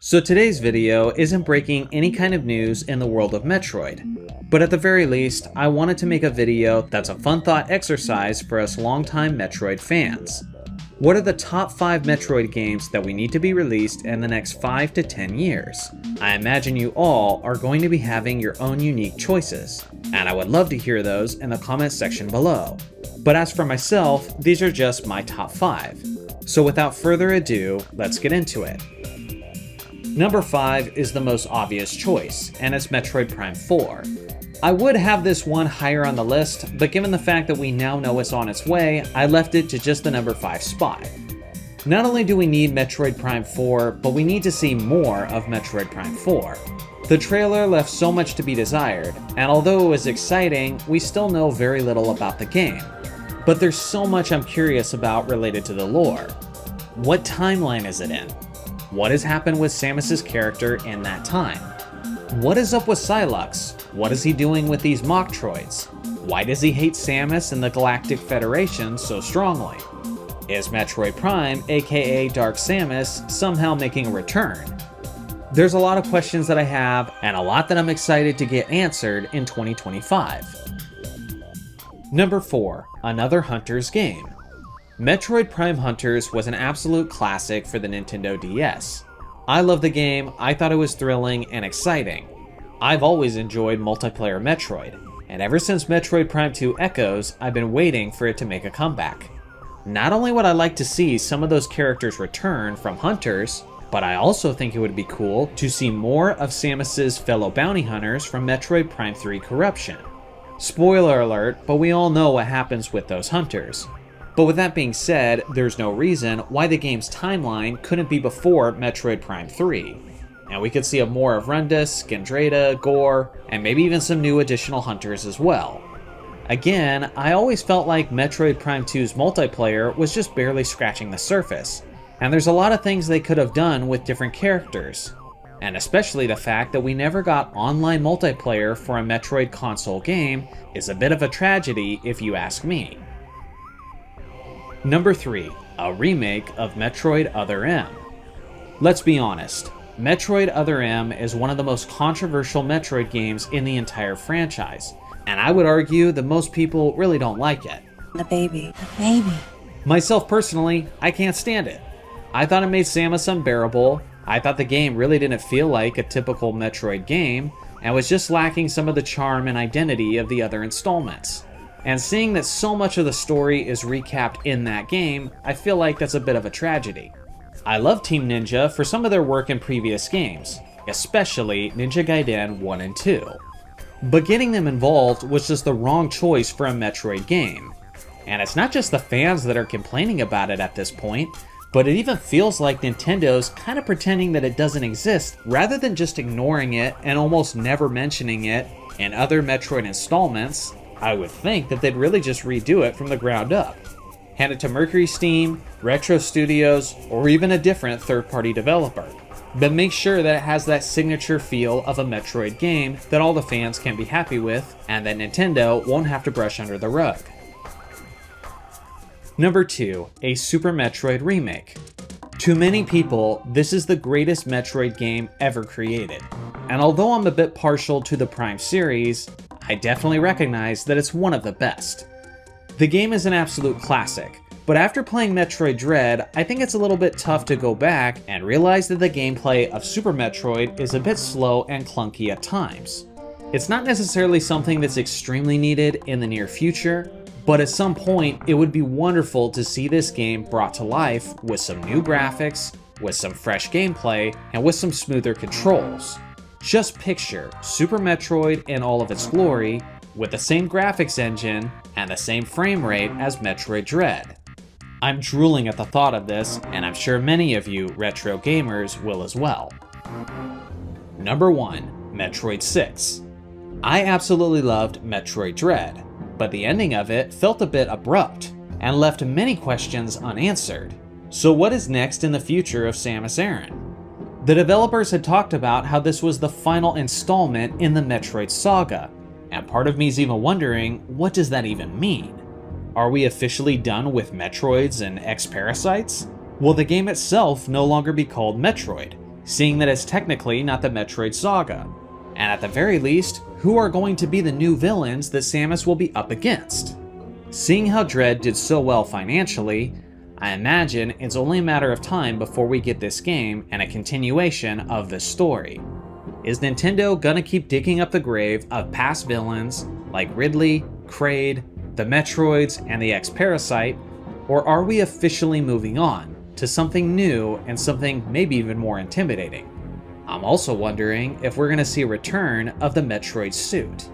So today's video isn't breaking any kind of news in the world of Metroid, but at the very least, I wanted to make a video that's a fun thought exercise for us longtime Metroid fans. What are the top 5 Metroid games that we need to be released in the next 5 to 10 years? I imagine you all are going to be having your own unique choices, and I would love to hear those in the comments section below. But as for myself, these are just my top 5. So without further ado, let's get into it. Number 5 is the most obvious choice, and it's Metroid Prime 4. I would have this one higher on the list, but given the fact that we now know it's on its way, I left it to just the number 5 spot. Not only do we need Metroid Prime 4, but we need to see more of Metroid Prime 4. The trailer left so much to be desired, and although it was exciting, we still know very little about the game. But there's so much I'm curious about related to the lore. What timeline is it in? What has happened with Samus's character in that time? What is up with Sylux? What is he doing with these mock droids? Why does he hate Samus and the Galactic Federation so strongly? Is Metroid Prime, aka Dark Samus, somehow making a return? There's a lot of questions that I have, and a lot that I'm excited to get answered in 2025. Number 4, another Hunters game. Metroid Prime Hunters was an absolute classic for the Nintendo DS. I love the game, I thought it was thrilling and exciting. I've always enjoyed multiplayer Metroid, and ever since Metroid Prime 2 Echoes, I've been waiting for it to make a comeback. Not only would I like to see some of those characters return from Hunters, but I also think it would be cool to see more of Samus's fellow bounty hunters from Metroid Prime 3 Corruption. Spoiler alert, but we all know what happens with those hunters. But with that being said, there's no reason why the game's timeline couldn't be before Metroid Prime 3. And we could see more of Rundus, Gendrada, Gore, and maybe even some new additional hunters as well. Again, I always felt like Metroid Prime 2's multiplayer was just barely scratching the surface, and there's a lot of things they could have done with different characters. And especially the fact that we never got online multiplayer for a Metroid console game is a bit of a tragedy if you ask me. Number 3, a remake of Metroid Other M. Let's be honest, Metroid Other M is one of the most controversial Metroid games in the entire franchise, and I would argue that most people really don't like it. The baby. Myself personally, I can't stand it. I thought it made Samus unbearable, I thought the game really didn't feel like a typical Metroid game, and was just lacking some of the charm and identity of the other installments. And seeing that so much of the story is recapped in that game, I feel like that's a bit of a tragedy. I love Team Ninja for some of their work in previous games, especially Ninja Gaiden 1 and 2. But getting them involved was just the wrong choice for a Metroid game. And it's not just the fans that are complaining about it at this point, but it even feels like Nintendo's kind of pretending that it doesn't exist rather than just ignoring it and almost never mentioning it in other Metroid installments. I would think that they'd really just redo it from the ground up. Hand it to Mercury Steam, Retro Studios, or even a different third-party developer. But make sure that it has that signature feel of a Metroid game that all the fans can be happy with, and that Nintendo won't have to brush under the rug. Number 2, a Super Metroid remake. To many people, this is the greatest Metroid game ever created. And although I'm a bit partial to the Prime series, I definitely recognize that it's one of the best. The game is an absolute classic, but after playing Metroid Dread, I think it's a little bit tough to go back and realize that the gameplay of Super Metroid is a bit slow and clunky at times. It's not necessarily something that's extremely needed in the near future, but at some point it would be wonderful to see this game brought to life with some new graphics, with some fresh gameplay, and with some smoother controls. Just picture Super Metroid in all of its glory, with the same graphics engine and the same frame rate as Metroid Dread. I'm drooling at the thought of this, and I'm sure many of you retro gamers will as well. Number 1, Metroid 6. I absolutely loved Metroid Dread, but the ending of it felt a bit abrupt and left many questions unanswered. So what is next in the future of Samus Aran? The developers had talked about how this was the final installment in the Metroid saga, and part of me is even wondering, what does that even mean? Are we officially done with Metroids and X-Parasites? Will the game itself no longer be called Metroid, seeing that it's technically not the Metroid saga? And at the very least, who are going to be the new villains that Samus will be up against? Seeing how Dread did so well financially, I imagine it's only a matter of time before we get this game and a continuation of this story. Is Nintendo gonna keep digging up the grave of past villains like Ridley, Kraid, the Metroids, and the X-Parasite, or are we officially moving on to something new and something maybe even more intimidating? I'm also wondering if we're gonna see a return of the Metroid suit.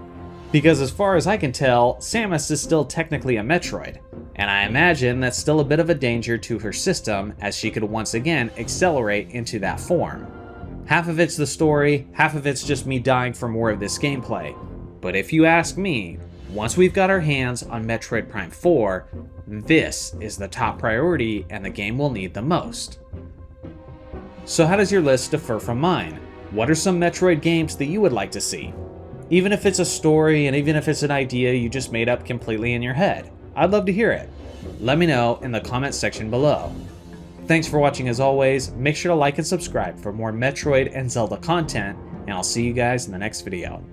Because as far as I can tell, Samus is still technically a Metroid, and I imagine that's still a bit of a danger to her system as she could once again accelerate into that form. Half of it's the story, half of it's just me dying for more of this gameplay. But if you ask me, once we've got our hands on Metroid Prime 4, this is the top priority and the game will need the most. So how does your list differ from mine? What are some Metroid games that you would like to see? Even if it's a story and even if it's an idea you just made up completely in your head, I'd love to hear it. Let me know in the comments section below. Thanks for watching as always, make sure to like and subscribe for more Metroid and Zelda content, and I'll see you guys in the next video.